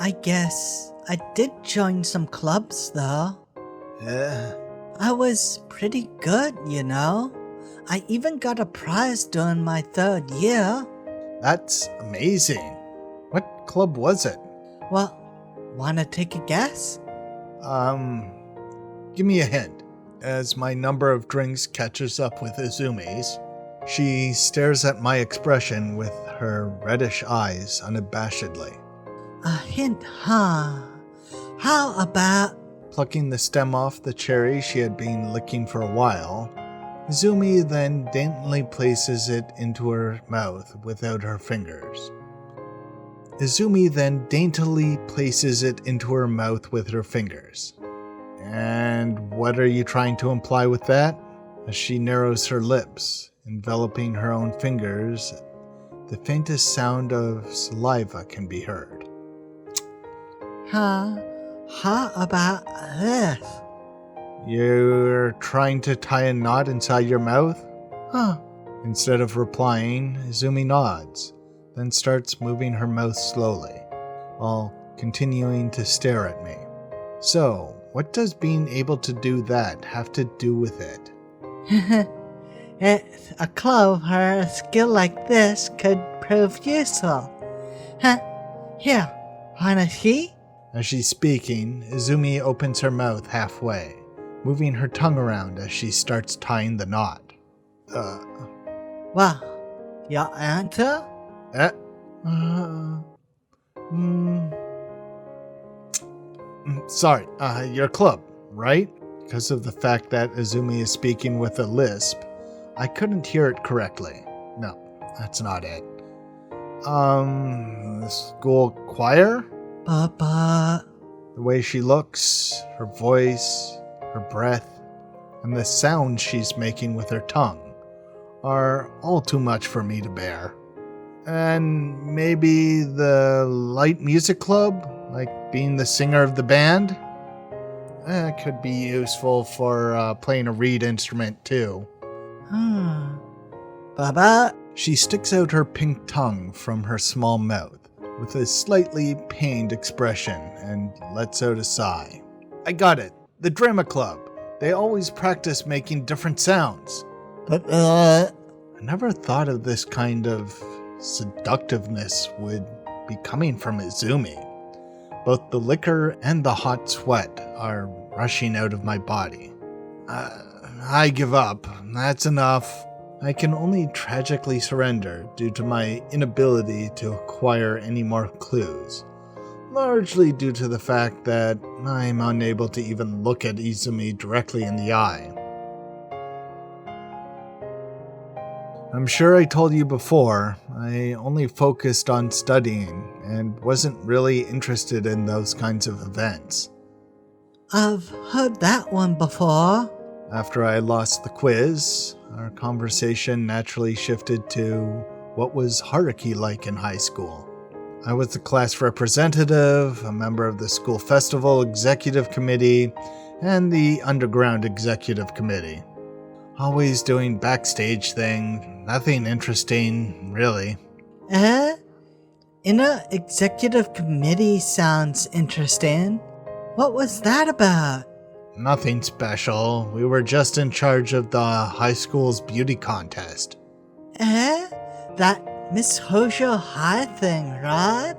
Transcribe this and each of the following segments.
I guess I did join some clubs though. I was pretty good, you know. I even got a prize during my 3rd year. That's amazing. What club was it? Well, wanna take a guess? Give me a hint. As my number of drinks catches up with Izumi's, she stares at my expression with her reddish eyes unabashedly. A hint, huh? How about... Plucking the stem off the cherry she had been licking for a while, Izumi then daintily places it into her mouth without her fingers. And what are you trying to imply with that? As she narrows her lips, enveloping her own fingers, the faintest sound of saliva can be heard. How about this? You're trying to tie a knot inside your mouth? Huh. Instead of replying, Izumi nods, then starts moving her mouth slowly, while continuing to stare at me. So, what does being able to do that have to do with it? It's a club where a skill like this could prove useful. Here, wanna see? As she's speaking, Izumi opens her mouth halfway, moving her tongue around as she starts tying the knot. Well, your answer? Sorry, your club, right? Because of the fact that Izumi is speaking with a lisp, I couldn't hear it correctly. No, that's not it. The school choir? Papa. The way she looks, her voice, her breath, and the sounds she's making with her tongue are all too much for me to bear. And maybe the light music club, like being the singer of the band? Could be useful for playing a reed instrument too. Baba? She sticks out her pink tongue from her small mouth with a slightly pained expression and lets out a sigh. I got it. The drama club. They always practice making different sounds. I never thought of this kind of seductiveness would be coming from Izumi. Both the liquor and the hot sweat are rushing out of my body. I give up. That's enough. I can only tragically surrender due to my inability to acquire any more clues, largely due to the fact that I'm unable to even look at Izumi directly in the eye. I'm sure I told you before, I only focused on studying and wasn't really interested in those kinds of events. I've heard that one before. After I lost the quiz, our conversation naturally shifted to what was Haruki like in high school. I was the class representative, a member of the school festival executive committee, and the underground executive committee. Always doing backstage things, nothing interesting, really. Inner executive committee sounds interesting. What was that about? Nothing special. We were just in charge of the high school's beauty contest. That Miss Hojo High thing, right?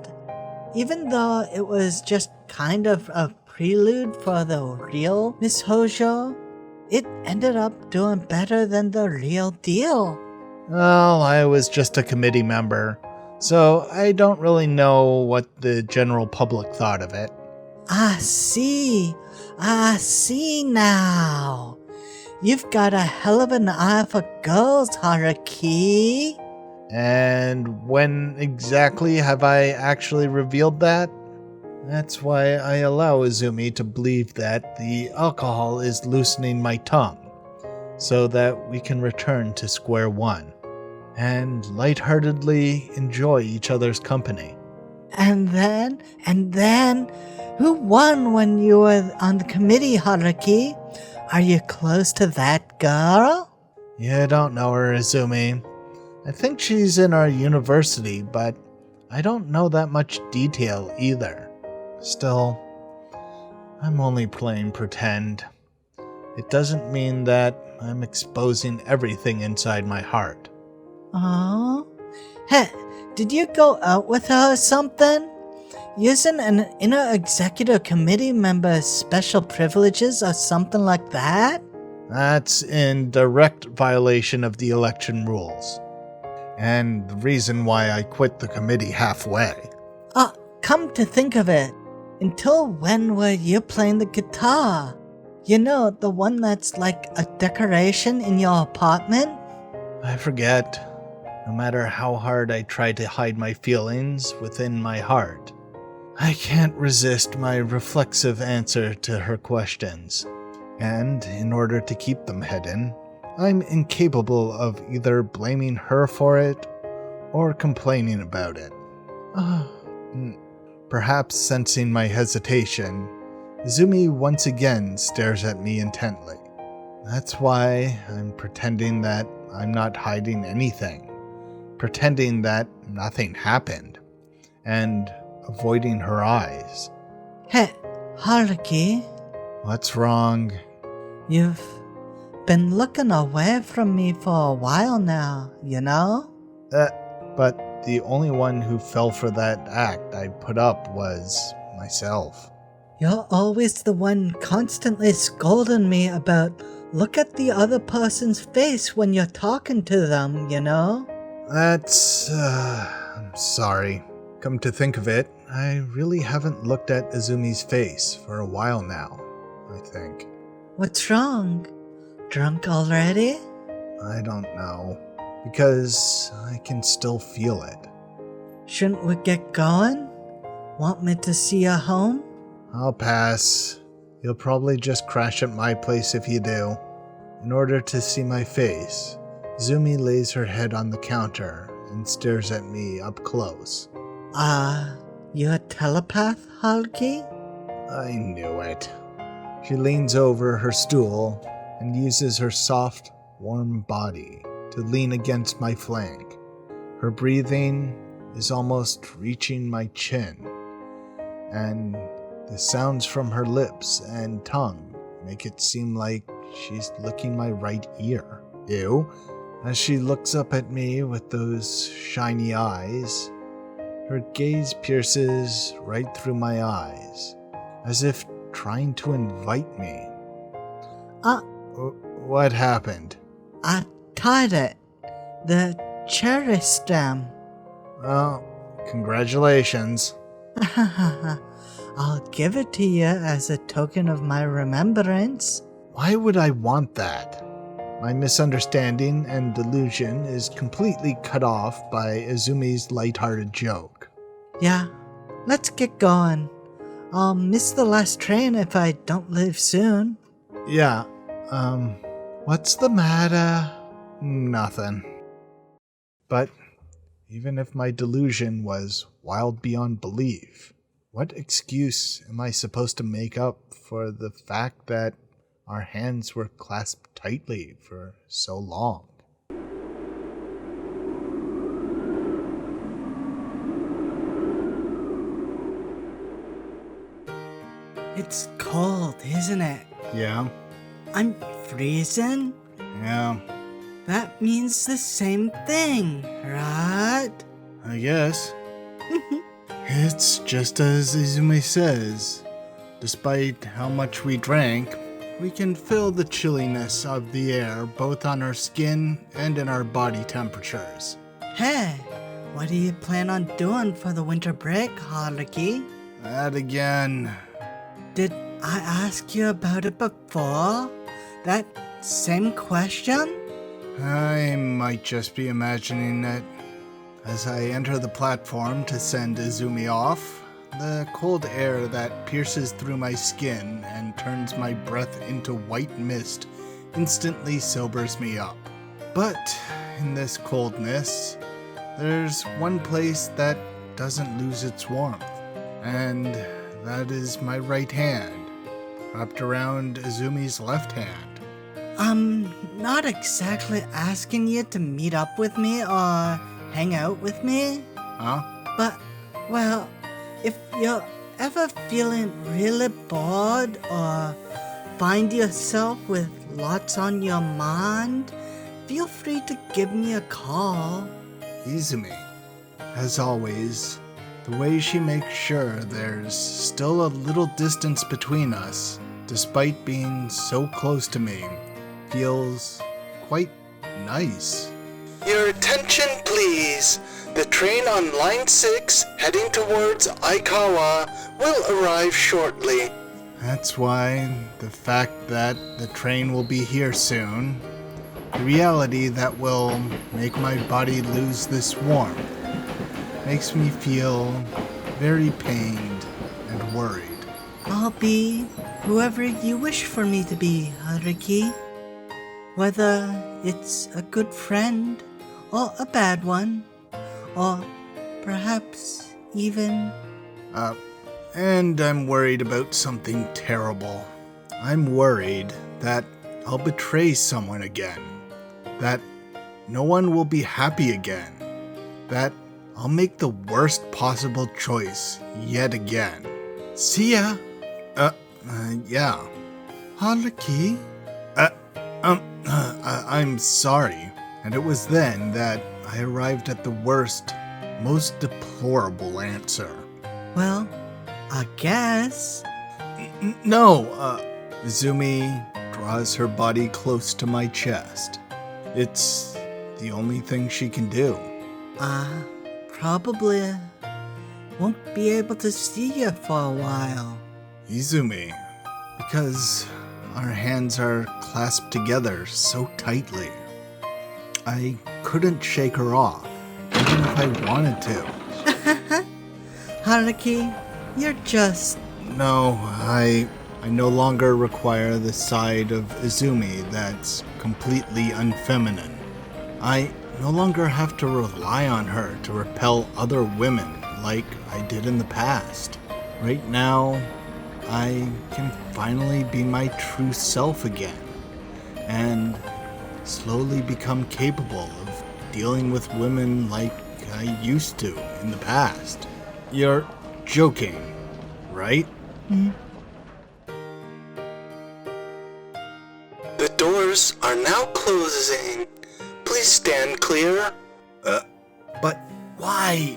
Even though it was just kind of a prelude for the real Miss Hojo, it ended up doing better than the real deal. Well, I was just a committee member, so I don't really know what the general public thought of it. I see now. You've got a hell of an eye for girls, Haruki. And when exactly have I actually revealed that? That's why I allow Izumi to believe that the alcohol is loosening my tongue, so that we can return to square one, and lightheartedly enjoy each other's company. And then, who won when you were on the committee, Haruki? Are you close to that girl? You don't know her, Izumi. I think she's in our university, but I don't know that much detail either. Still, I'm only playing pretend. It doesn't mean that I'm exposing everything inside my heart. Oh? Hey, did you go out with her or something? Using an inner executive committee member's special privileges or something like that? That's in direct violation of the election rules. And the reason why I quit the committee halfway. Come to think of it, until when were you playing the guitar? You know, the one that's like a decoration in your apartment? I forget. No matter how hard I try to hide my feelings within my heart, I can't resist my reflexive answer to her questions. And in order to keep them hidden, I'm incapable of either blaming her for it or complaining about it. Perhaps sensing my hesitation, Izumi once again stares at me intently. That's why I'm pretending that I'm not hiding anything, pretending that nothing happened, and avoiding her eyes. Hey, Haruki, What's wrong? you've been looking away from me for a while now, you know? But the only one who fell for that act I put up was myself. You're always the one constantly scolding me about look at the other person's face when you're talking to them, you know? I'm sorry. Come to think of it, I really haven't looked at Izumi's face for a while now, I think. What's wrong? Drunk already? I don't know. Because I can still feel it. Shouldn't we get going? Want me to see you home? I'll pass. You'll probably just crash at my place if you do. In order to see my face, Izumi lays her head on the counter and stares at me up close. You a telepath, Haruki? I knew it. She leans over her stool and uses her soft, warm body to lean against my flank. Her breathing is almost reaching my chin, and the sounds from her lips and tongue make it seem like she's licking my right ear. Ew. As she looks up at me with those shiny eyes, her gaze pierces right through my eyes, as if trying to invite me. What happened? I tied it. The cherry stem. Well, congratulations. I'll give it to you as a token of my remembrance. Why would I want that? My misunderstanding and delusion is completely cut off by Izumi's lighthearted joke. Yeah, let's get going. I'll miss the last train if I don't leave soon. Yeah, what's the matter? Nothing. But even if my delusion was wild beyond belief, what excuse am I supposed to make up for the fact that our hands were clasped tightly for so long? It's cold, isn't it? Yeah, I'm freezing? yeah, That means the same thing, right? I guess. It's just as Izumi says. Despite how much we drank, we can feel the chilliness of the air both on our skin and in our body temperatures. Hey, what do you plan on doing for the winter break, Haruki? That again. Did I ask you about it before? That same question? I might just be imagining it. As I enter the platform to send Izumi off, the cold air that pierces through my skin and turns my breath into white mist instantly sobers me up. But in this coldness, there's one place that doesn't lose its warmth, and that is my right hand, wrapped around Izumi's left hand. I'm not exactly asking you to meet up with me or hang out with me, Huh? but, well, if you're ever feeling really bored or find yourself with lots on your mind, feel free to give me a call. Izumi, as always, the way she makes sure there's still a little distance between us, despite being so close to me, feels quite nice. Your attention, please. The train on Line 6 heading towards Aikawa will arrive shortly. That's why the fact that the train will be here soon, the reality that will make my body lose this warmth, makes me feel very pained and worried. I'll be whoever you wish for me to be, Haruki. Whether it's a good friend or a bad one, or perhaps even... And I'm worried about something terrible. I'm worried that I'll betray someone again. That no one will be happy again. That I'll make the worst possible choice yet again. See ya. Yeah. Haruki? I'm sorry. And it was then that I arrived at the worst, most deplorable answer. Well, I guess. No, Izumi draws her body close to my chest. It's the only thing she can do. Probably won't be able to see you for a while. Izumi, because our hands are clasped together so tightly. I couldn't shake her off, even if I wanted to. Haruki, you're just... No, I no longer require the side of Izumi that's completely unfeminine. I no longer have to rely on her to repel other women like I did in the past. Right now, I can finally be my true self again, and slowly become capable of dealing with women like I used to in the past. You're joking, right? The doors are now closing. Please stand clear. But why?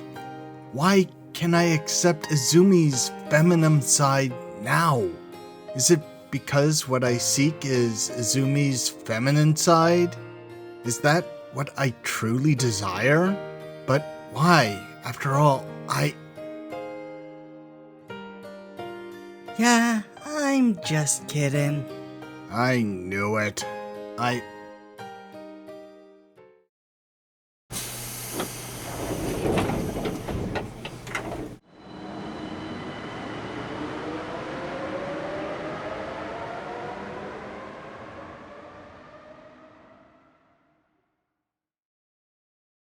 Why can I accept Izumi's feminine side now? Is it because what I seek is Izumi's feminine side? Is that what I truly desire? But why? After all, Yeah, I'm just kidding. I knew it.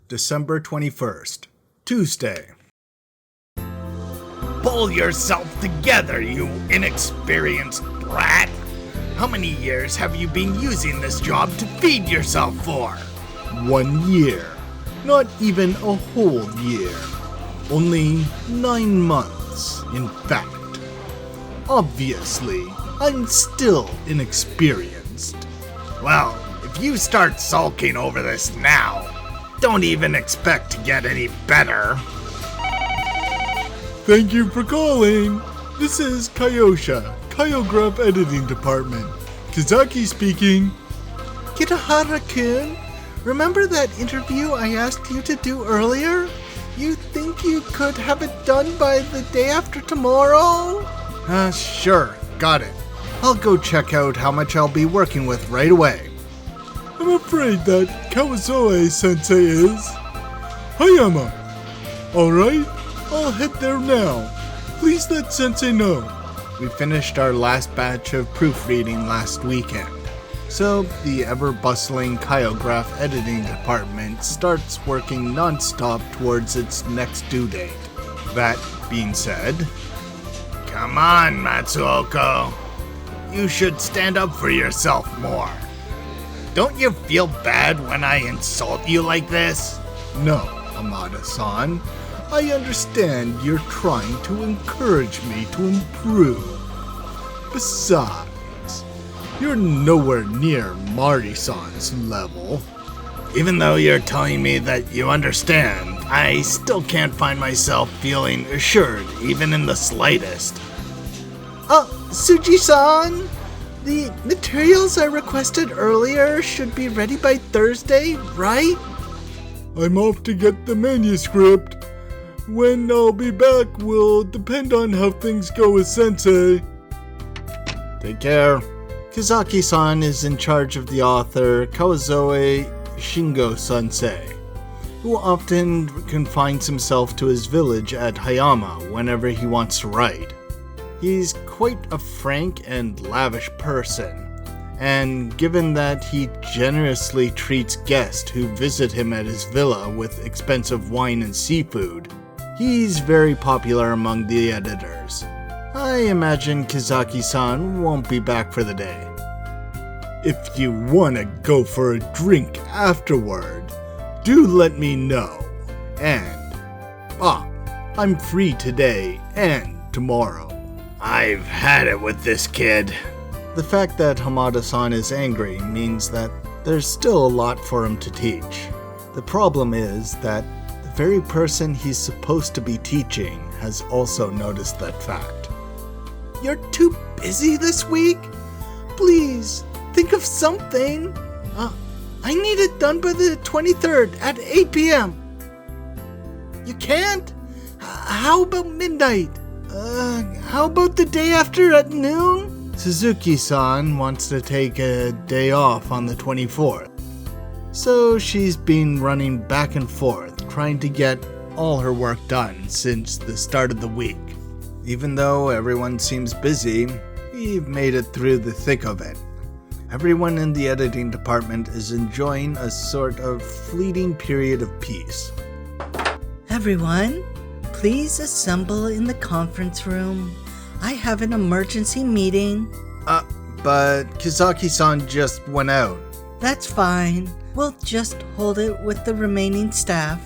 December 21st, Tuesday. Pull yourself together, you inexperienced brat! How many years have you been using this job to feed yourself for? 1 year. Not even a whole year. Only 9 months, in fact. Obviously, I'm still inexperienced. Well, if you start sulking over this now, don't even expect to get any better. Thank you for calling. This is Kyosha, Kyograph Editing Department. Kazaki speaking. Kitahara-kun, remember that interview I asked you to do earlier? You think you could have it done by the day after tomorrow? Sure, got it. I'll go check out how much I'll be working with right away. I'm afraid that Kawazoe-sensei is Hayama. Alright, I'll head there now. Please let sensei know. We finished our last batch of proofreading last weekend, so the ever-bustling Kyograph editing department starts working non-stop towards its next due date. That being said, Come on, Matsuoko. You should stand up for yourself more. Don't you feel bad when I insult you like this? no, Amada-san. I understand you're trying to encourage me to improve. Besides, you're nowhere near Mari-san's level. Even though you're telling me that you understand, I still can't find myself feeling assured, even in the slightest. Suji-san, the materials I requested earlier should be ready by Thursday, right? I'm off to get the manuscript. When I'll be back will depend on how things go with Sensei. Take care. Kazaki-san is in charge of the author Kawazoe Shingo-sensei, who often confines himself to his village at Hayama whenever he wants to write. He's quite a frank and lavish person, and given that he generously treats guests who visit him at his villa with expensive wine and seafood, he's very popular among the editors. I imagine Kazaki-san won't be back for the day. If you want to go for a drink afterward, do let me know. And, I'm free today and tomorrow. I've had it with this kid. The fact that Hamada-san is angry means that there's still a lot for him to teach. The problem is that the very person he's supposed to be teaching has also noticed that fact. You're too busy this week? Please, think of something. I need it done by the 23rd at 8 p.m. You can't? How about midnight? How about the day after at noon? Suzuki-san wants to take a day off on the 24th. So she's been running back and forth, trying to get all her work done since the start of the week. Even though everyone seems busy, we've made it through the thick of it. Everyone in the editing department is enjoying a sort of fleeting period of peace. Everyone, please assemble in the conference room. I have an emergency meeting. But Kazaki-san just went out. That's fine. We'll just hold it with the remaining staff.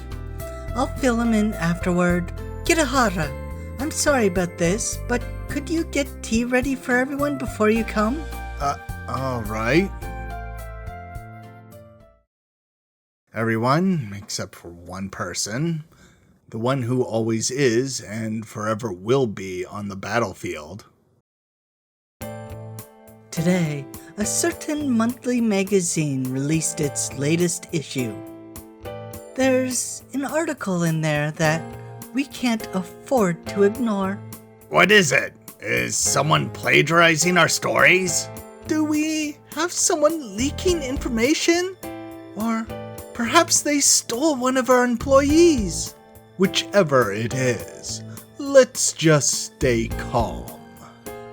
I'll fill him in afterward. Kirihara, I'm sorry about this, but could you get tea ready for everyone before you come? Alright. Everyone, except for one person. The one who always is and forever will be on the battlefield. Today, a certain monthly magazine released its latest issue. There's an article in there that we can't afford to ignore. What is it? Is someone plagiarizing our stories? Do we have someone leaking information? Or perhaps they stole one of our employees? Whichever it is, let's just stay calm.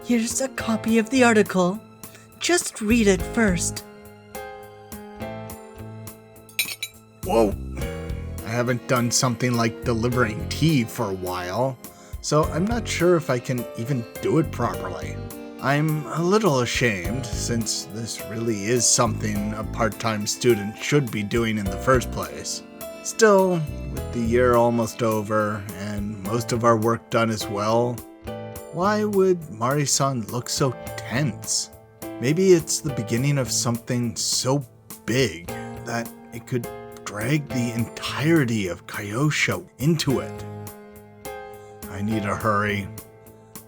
Here's a copy of the article. Just read it first. Whoa! I haven't done something like delivering tea for a while, so I'm not sure if I can even do it properly. I'm a little ashamed, since this really is something a part-time student should be doing in the first place. Still, with the year almost over, and most of our work done as well, why would Mari-san look so tense? Maybe it's the beginning of something so big that it could drag the entirety of Kyosho into it. I need to hurry.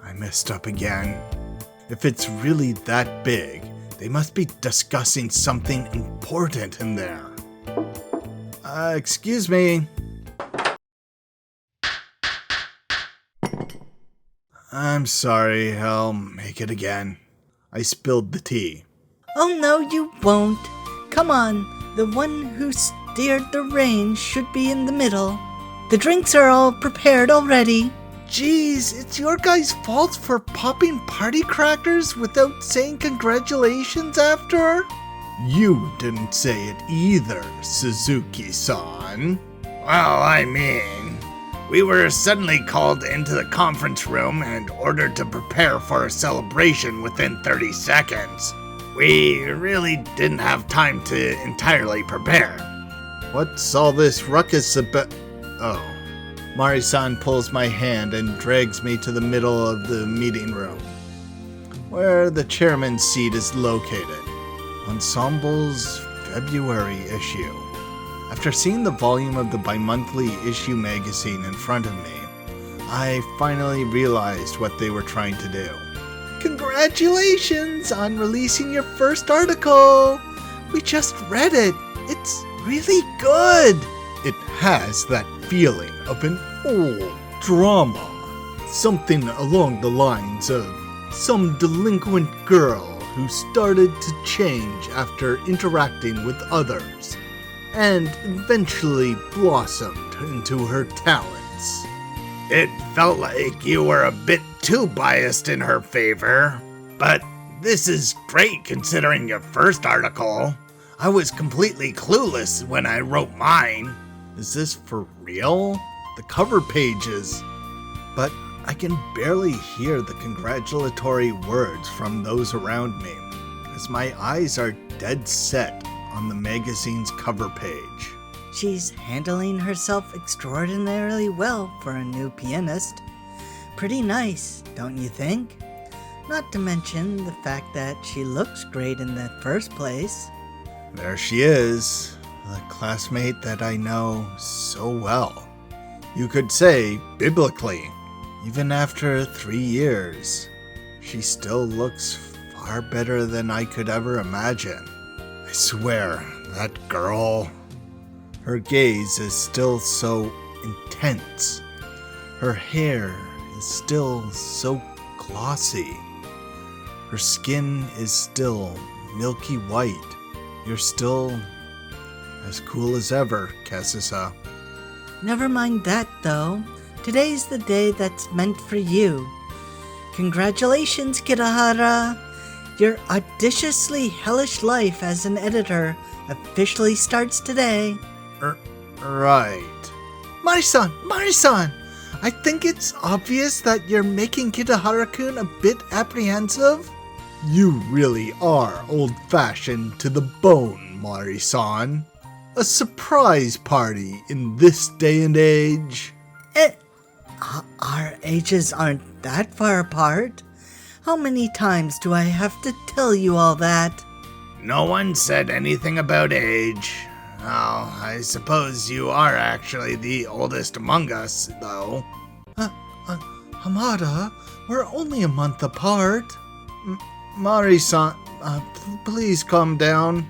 I messed up again. If it's really that big, they must be discussing something important in there. Excuse me. I'm sorry, I'll make it again. I spilled the tea. Oh no, you won't. Come on, the one who steered the rain should be in the middle. The drinks are all prepared already. Jeez, it's your guys' fault for popping party crackers without saying congratulations after? You didn't say it either, Suzuki-san. Well, I mean, we were suddenly called into the conference room and ordered to prepare for a celebration within 30 seconds. We really didn't have time to entirely prepare. What's all this ruckus about? Oh, Mari-san pulls my hand and drags me to the middle of the meeting room, where the chairman's seat is located. Ensemble's February issue. After seeing the volume of the bi-monthly issue magazine in front of me, I finally realized what they were trying to do. Congratulations on releasing your first article! We just read it. It's really good. It has that feeling of an old drama. Something along the lines of some delinquent girl who started to change after interacting with others and eventually blossomed into her talents. It felt like you were a bit too biased in her favor, but this is great considering your first article. I was completely clueless when I wrote mine. Is this for real? The cover pages. But I can barely hear the congratulatory words from those around me, as my eyes are dead set on the magazine's cover page. She's handling herself extraordinarily well for a new pianist. Pretty nice, don't you think? Not to mention the fact that she looks great in the first place. There she is, the classmate that I know so well. You could say, biblically, even after 3 years, she still looks far better than I could ever imagine. I swear, that girl... Her gaze is still so intense. Her hair is still so glossy. Her skin is still milky white. You're still as cool as ever, Kazusa. Never mind that, though. Today's the day that's meant for you. Congratulations, Kirahara! Your audaciously hellish life as an editor officially starts today. Right. Mari-san! Mari-san! I think it's obvious that you're making Kitahara-kun a bit apprehensive. You really are old-fashioned to the bone, Mari-san. A surprise party in this day and age. Our ages aren't that far apart. How many times do I have to tell you all that? No one said anything about age. Oh, I suppose you are actually the oldest among us, though. Hamada, we're only a month apart. Mari-san, please calm down.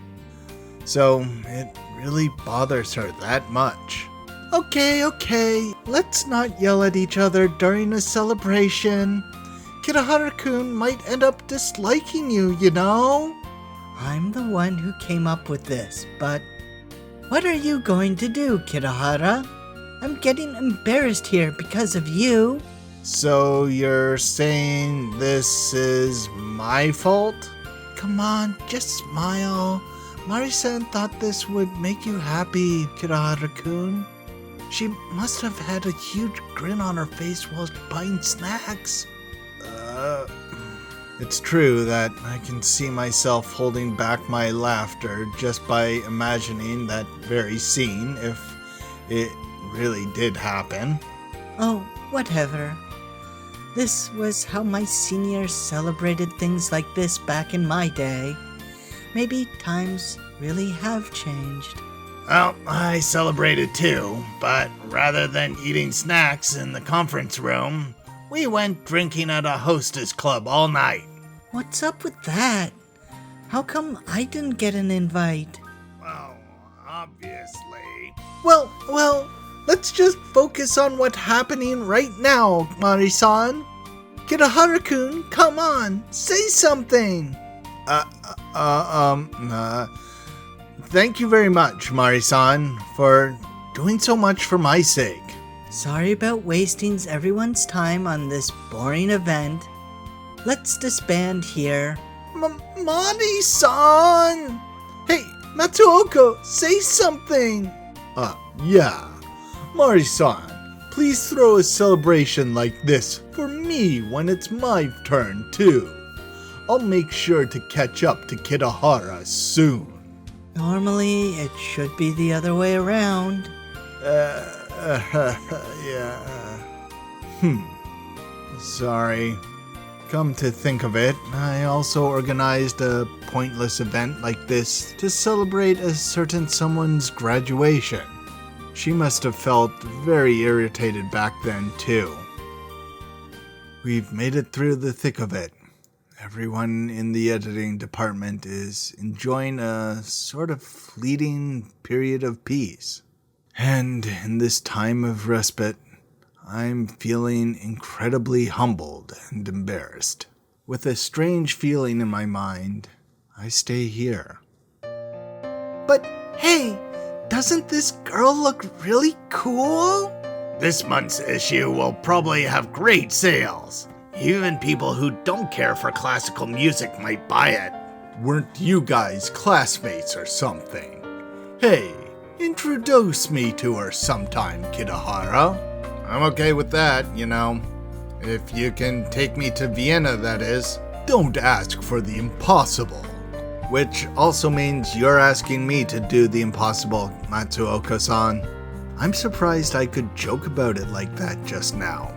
So, it really bothers her that much. Okay, let's not yell at each other during a celebration. Kirahara-kun might end up disliking you, you know? I'm the one who came up with this, but what are you going to do, Kirahara? I'm getting embarrassed here because of you. So you're saying this is my fault? Come on, just smile. Mari-san thought this would make you happy, Kirahara-kun. She must have had a huge grin on her face while buying snacks. It's true that I can see myself holding back my laughter just by imagining that very scene if it really did happen. Oh, whatever. This was how my seniors celebrated things like this back in my day. Maybe times really have changed. Well, I celebrated too, but rather than eating snacks in the conference room, we went drinking at a hostess club all night. What's up with that? How come I didn't get an invite? Well, obviously. Well, let's just focus on what's happening right now, Mari-san. Kirahara-kun, come on, say something. Thank you very much, Mari-san, for doing so much for my sake. Sorry about wasting everyone's time on this boring event. Let's disband here. Mari-san! Hey, Matsuoko, say something! Yeah. Mari-san, please throw a celebration like this for me when it's my turn, too. I'll make sure to catch up to Kitahara soon. Normally, it should be the other way around. Yeah. Sorry. Come to think of it, I also organized a pointless event like this to celebrate a certain someone's graduation. She must have felt very irritated back then, too. We've made it through the thick of it. Everyone in the editing department is enjoying a sort of fleeting period of peace. And in this time of respite, I'm feeling incredibly humbled and embarrassed. With a strange feeling in my mind, I stay here. But hey, doesn't this girl look really cool? This month's issue will probably have great sales. Even people who don't care for classical music might buy it. Weren't you guys classmates or something? Hey, introduce me to her sometime, Kitahara. I'm okay with that, you know. If you can take me to Vienna, that is. Don't ask for the impossible. Which also means you're asking me to do the impossible, Matsuoka-san. I'm surprised I could joke about it like that just now.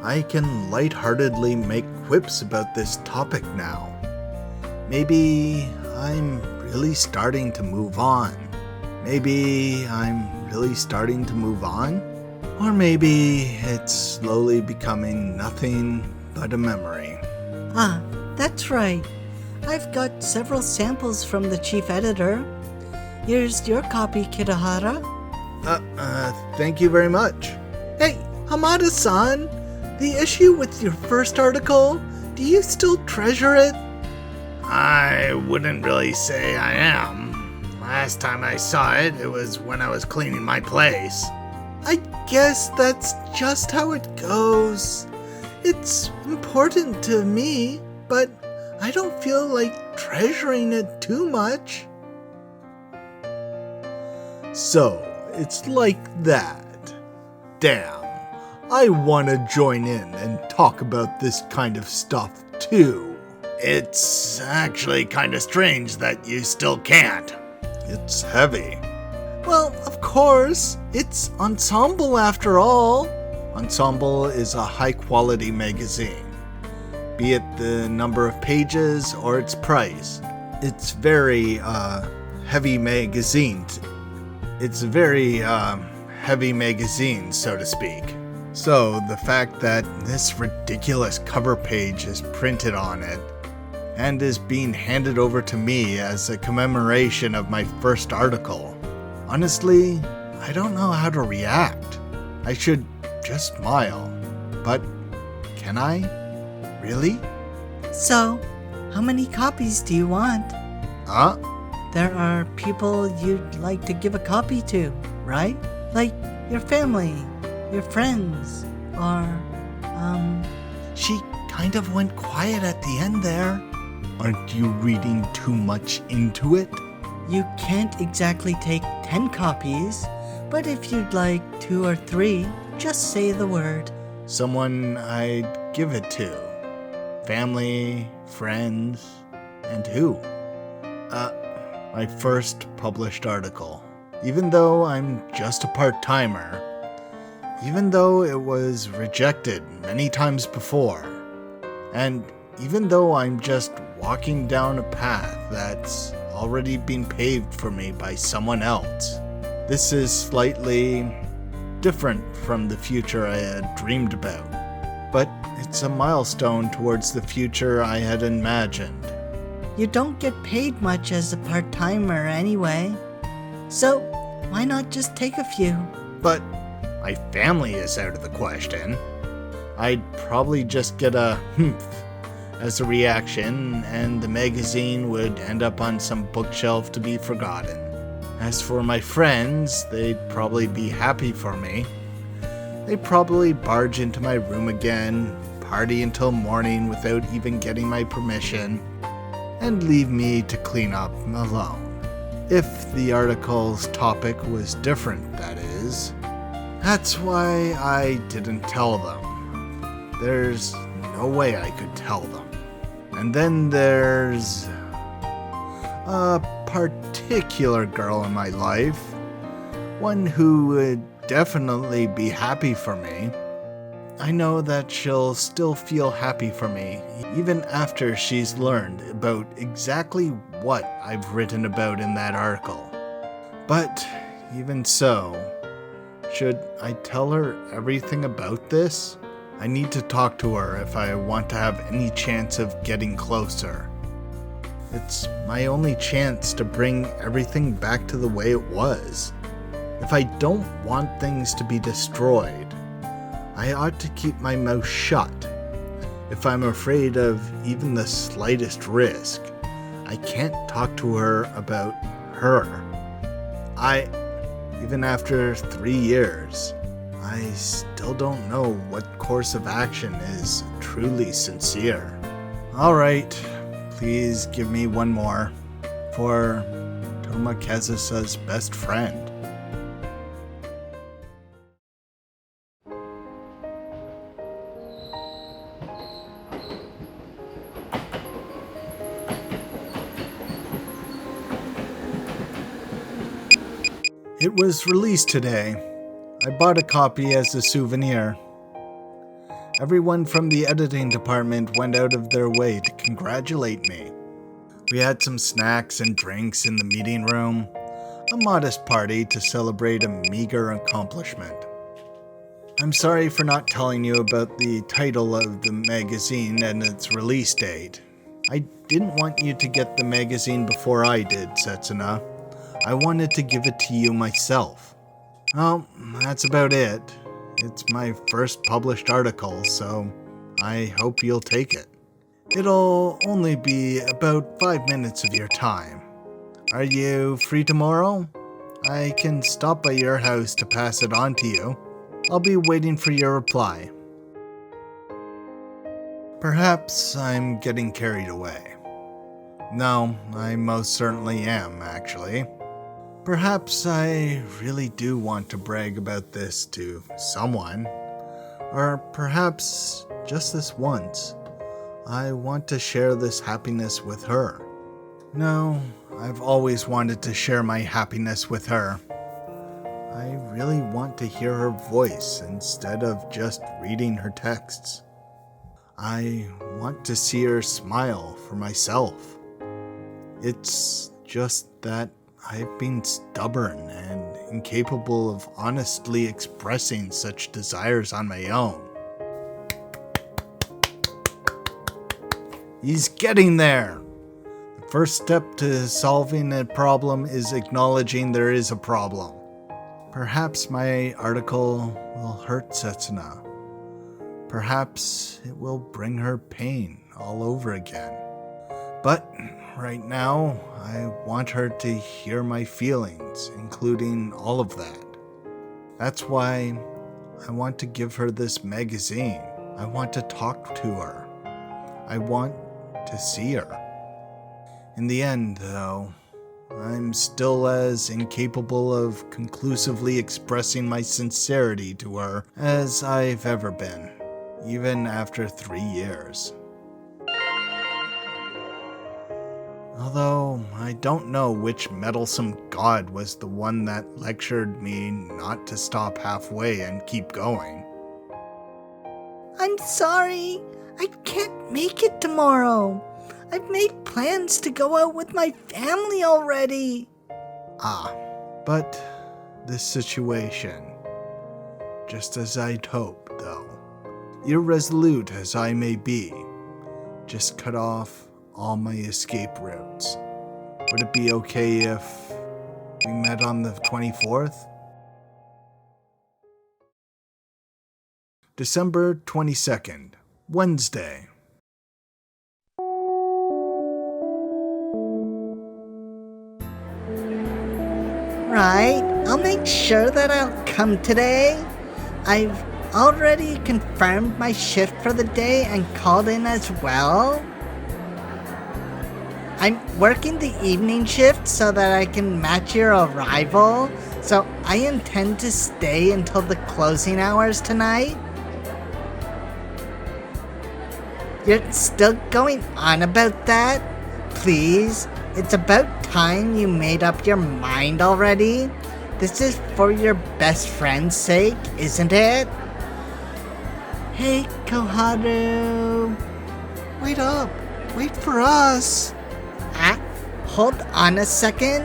I can lightheartedly make quips about this topic now. Maybe I'm really starting to move on. Or maybe it's slowly becoming nothing but a memory. Ah, that's right. I've got several samples from the chief editor. Here's your copy, Kitahara. Thank you very much. Hey, Hamada-san, the issue with your first article, do you still treasure it? I wouldn't really say I am. Last time I saw it, it was when I was cleaning my place. I guess that's just how it goes. It's important to me, but I don't feel like treasuring it too much. So, it's like that. Damn, I want to join in and talk about this kind of stuff too. It's actually kind of strange that you still can't. It's heavy. Well, of course, it's Ensemble after all. Ensemble is a high-quality magazine, be it the number of pages or its price. It's very, heavy magazine. It's a very, heavy magazine, so to speak. So, the fact that this ridiculous cover page is printed on it and is being handed over to me as a commemoration of my first article, honestly, I don't know how to react. I should just smile. But can I? Really? So, how many copies do you want? Huh? There are people you'd like to give a copy to, right? Like your family, your friends, or, She kind of went quiet at the end there. Aren't you reading too much into it? You can't exactly take 10 copies, but if you'd like 2 or 3, just say the word. Someone I'd give it to. Family, friends, and who? My first published article. Even though I'm just a part-timer. Even though it was rejected many times before. And even though I'm just walking down a path that's already been paved for me by someone else. This is slightly different from the future I had dreamed about, but it's a milestone towards the future I had imagined. You don't get paid much as a part-timer anyway, so why not just take a few? But my family is out of the question. I'd probably just get a humph as a reaction, and the magazine would end up on some bookshelf to be forgotten. As for my friends, they'd probably be happy for me. They'd probably barge into my room again, party until morning without even getting my permission, and leave me to clean up alone. If the article's topic was different, that is. That's why I didn't tell them. There's no way I could tell them. And then there's a particular girl in my life, one who would definitely be happy for me. I know that she'll still feel happy for me, even after she's learned about exactly what I've written about in that article. But even so, should I tell her everything about this? I need to talk to her if I want to have any chance of getting closer. It's my only chance to bring everything back to the way it was. If I don't want things to be destroyed, I ought to keep my mouth shut. If I'm afraid of even the slightest risk, I can't talk to her about her. Even after 3 years, I still don't know what course of action is truly sincere. Alright, please give me one more. For Toma Kazusa's best friend. It was released today. I bought a copy as a souvenir. Everyone from the editing department went out of their way to congratulate me. We had some snacks and drinks in the meeting room, a modest party to celebrate a meager accomplishment. I'm sorry for not telling you about the title of the magazine and its release date. I didn't want you to get the magazine before I did, Setsuna. I wanted to give it to you myself. Well, that's about it. It's my first published article, so I hope you'll take it. It'll only be about 5 minutes of your time. Are you free tomorrow? I can stop by your house to pass it on to you. I'll be waiting for your reply. Perhaps I'm getting carried away. No, I most certainly am, actually. Perhaps I really do want to brag about this to someone. Or perhaps just this once, I want to share this happiness with her. No, I've always wanted to share my happiness with her. I really want to hear her voice instead of just reading her texts. I want to see her smile for myself. It's just that I've been stubborn and incapable of honestly expressing such desires on my own. He's getting there! The first step to solving a problem is acknowledging there is a problem. Perhaps my article will hurt Setsuna. Perhaps it will bring her pain all over again. But right now, I want her to hear my feelings, including all of that. That's why I want to give her this magazine. I want to talk to her. I want to see her. In the end, though, I'm still as incapable of conclusively expressing my sincerity to her as I've ever been, even after 3 years. Although I don't know which meddlesome god was the one that lectured me not to stop halfway and keep going. I'm sorry. I can't make it tomorrow. I've made plans to go out with my family already. But this situation, just as I'd hoped, though, irresolute as I may be, just cut off all my escape routes. Would it be okay if we met on the 24th? December 22nd, Wednesday. Right, I'll make sure that I'll come today. I've already confirmed my shift for the day and called in as well. I'm working the evening shift so that I can match your arrival, so I intend to stay until the closing hours tonight. You're still going on about that? Please, it's about time you made up your mind already. This is for your best friend's sake, isn't it? Hey, Koharu. Wait up. Wait for us. Hold on a second.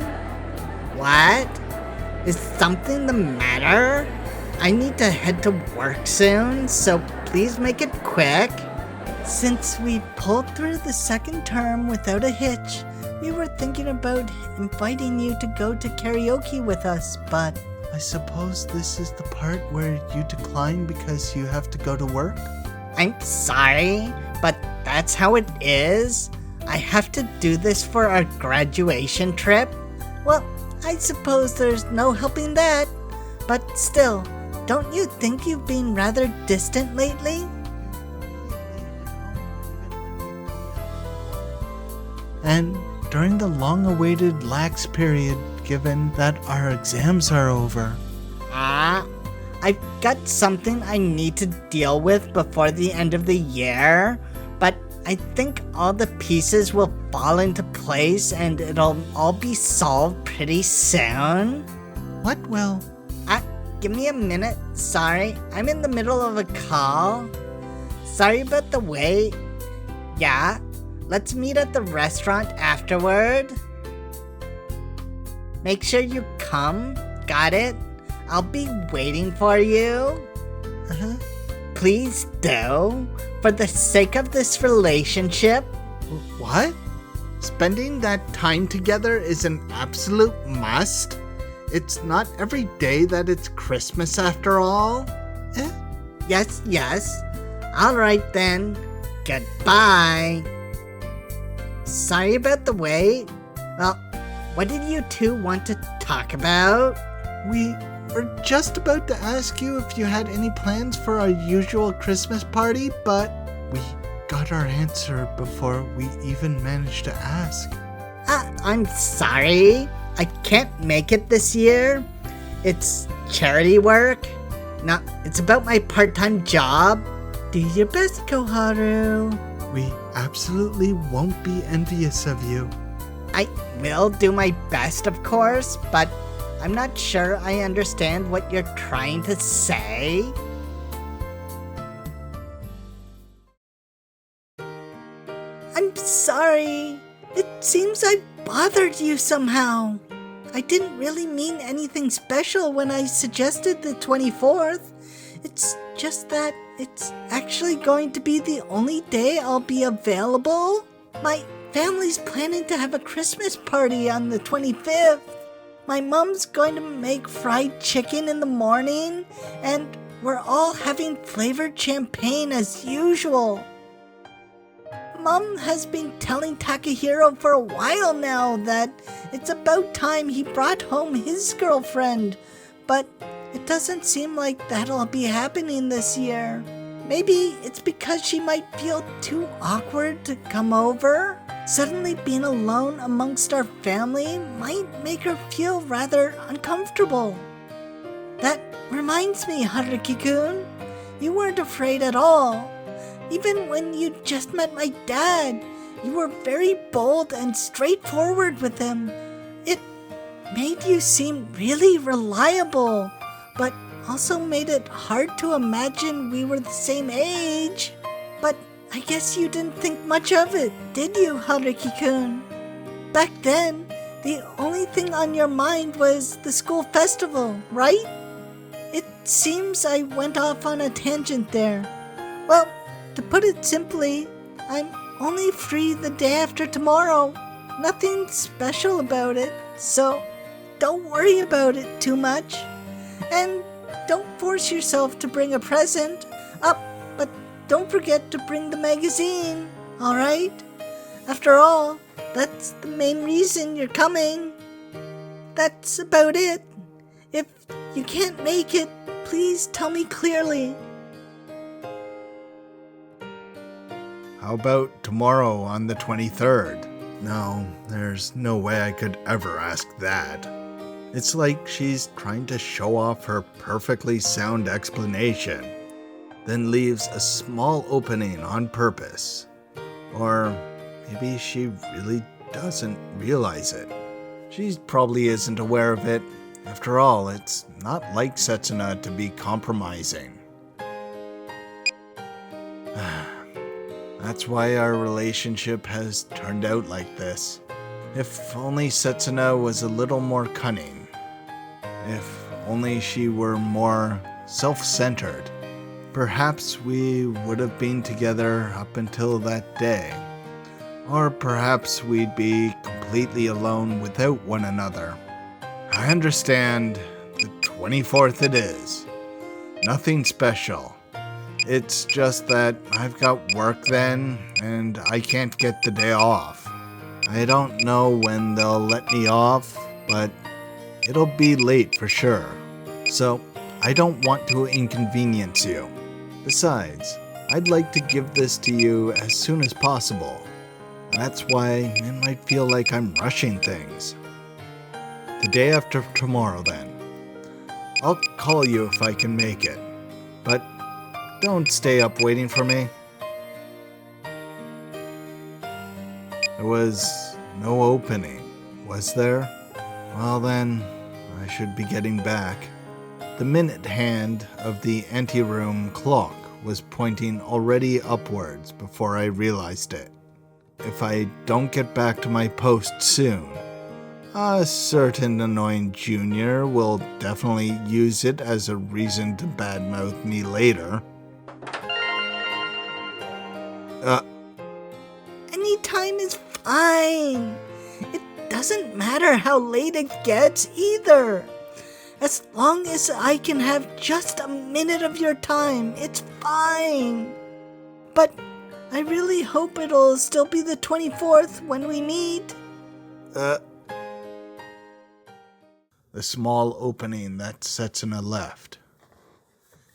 What? Is something the matter? I need to head to work soon, so please make it quick. Since we pulled through the second term without a hitch, we were thinking about inviting you to go to karaoke with us, but... I suppose this is the part where you decline because you have to go to work? I'm sorry, but that's how it is. I have to do this for our graduation trip. Well, I suppose there's no helping that. But still, don't you think you've been rather distant lately? And during the long-awaited lax period, given that our exams are over. I've got something I need to deal with before the end of the year, but I think all the pieces will fall into place and it'll all be solved pretty soon. What will? Give me a minute. Sorry, I'm in the middle of a call. Sorry about the wait. Yeah, let's meet at the restaurant afterward. Make sure you come. Got it? I'll be waiting for you. Please do. For the sake of this relationship. What? Spending that time together is an absolute must? It's not every day that it's Christmas after all? Yes. Alright then. Goodbye. Sorry about the wait. Well, what did you two want to talk about? We were just about to ask you if you had any plans for our usual Christmas party, but we got our answer before we even managed to ask. I'm sorry. I can't make it this year. It's charity work. No, it's about my part-time job. Do your best, Koharu. We absolutely won't be envious of you. I will do my best, of course, but I'm not sure I understand what you're trying to say. I'm sorry. It seems I bothered you somehow. I didn't really mean anything special when I suggested the 24th. It's just that it's actually going to be the only day I'll be available. My family's planning to have a Christmas party on the 25th. My mom's going to make fried chicken in the morning, and we're all having flavored champagne as usual. Mom has been telling Takahiro for a while now that it's about time he brought home his girlfriend, but it doesn't seem like that'll be happening this year. Maybe it's because she might feel too awkward to come over. Suddenly being alone amongst our family might make her feel rather uncomfortable. That reminds me, Haruki-kun, you weren't afraid at all. Even when you just met my dad, you were very bold and straightforward with him. It made you seem really reliable, but also made it hard to imagine we were the same age. But I guess you didn't think much of it, did you, Haruki-kun? Back then, the only thing on your mind was the school festival, right? It seems I went off on a tangent there. Well, to put it simply, I'm only free the day after tomorrow. Nothing special about it, so don't worry about it too much. And don't force yourself to bring a present. But don't forget to bring the magazine, alright? After all, that's the main reason you're coming. That's about it. If you can't make it, please tell me clearly. How about tomorrow on the 23rd? No, there's no way I could ever ask that. It's like she's trying to show off her perfectly sound explanation, then leaves a small opening on purpose. Or maybe she really doesn't realize it. She probably isn't aware of it, After all, it's not like Setsuna to be compromising. That's why our relationship has turned out like this. If only Setsuna was a little more cunning. If only she were more self-centered. Perhaps we would have been together up until that day. Or perhaps we'd be completely alone without one another. I understand. The 24th it is. Nothing special. It's just that I've got work then, and I can't get the day off. I don't know when they'll let me off, but it'll be late for sure. So, I don't want to inconvenience you. Besides, I'd like to give this to you as soon as possible. That's why it might feel like I'm rushing things. The day after tomorrow, then. I'll call you if I can make it. But don't stay up waiting for me. There was no opening, was there? Well then, I should be getting back. The minute hand of the anteroom clock was pointing already upwards before I realized it. If I don't get back to my post soon, a certain annoying junior will definitely use it as a reason to badmouth me later. Any time is fine. It doesn't matter how late it gets either. As long as I can have just a minute of your time, it's fine. But I really hope it'll still be the 24th when we meet. The small opening that Setsuna left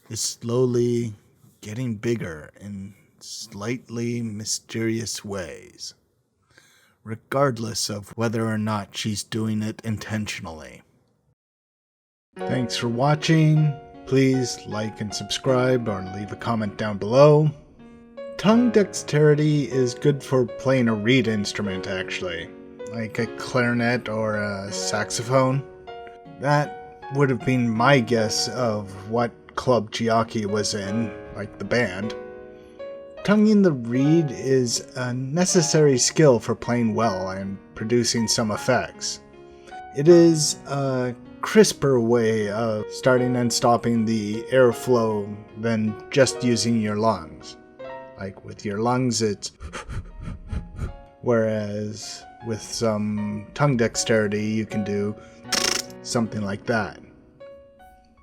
is slowly getting bigger in slightly mysterious ways, regardless of whether or not she's doing it intentionally. Thanks for watching. Please like and subscribe or leave a comment down below. Tongue dexterity is good for playing a reed instrument, actually, like a clarinet or a saxophone. That would have been my guess of what club Chiaki was in, like the band. Tonguing the reed is a necessary skill for playing well and producing some effects. It is a crisper way of starting and stopping the airflow than just using your lungs. Like with your lungs, it's whereas with some tongue dexterity, you can do something like that.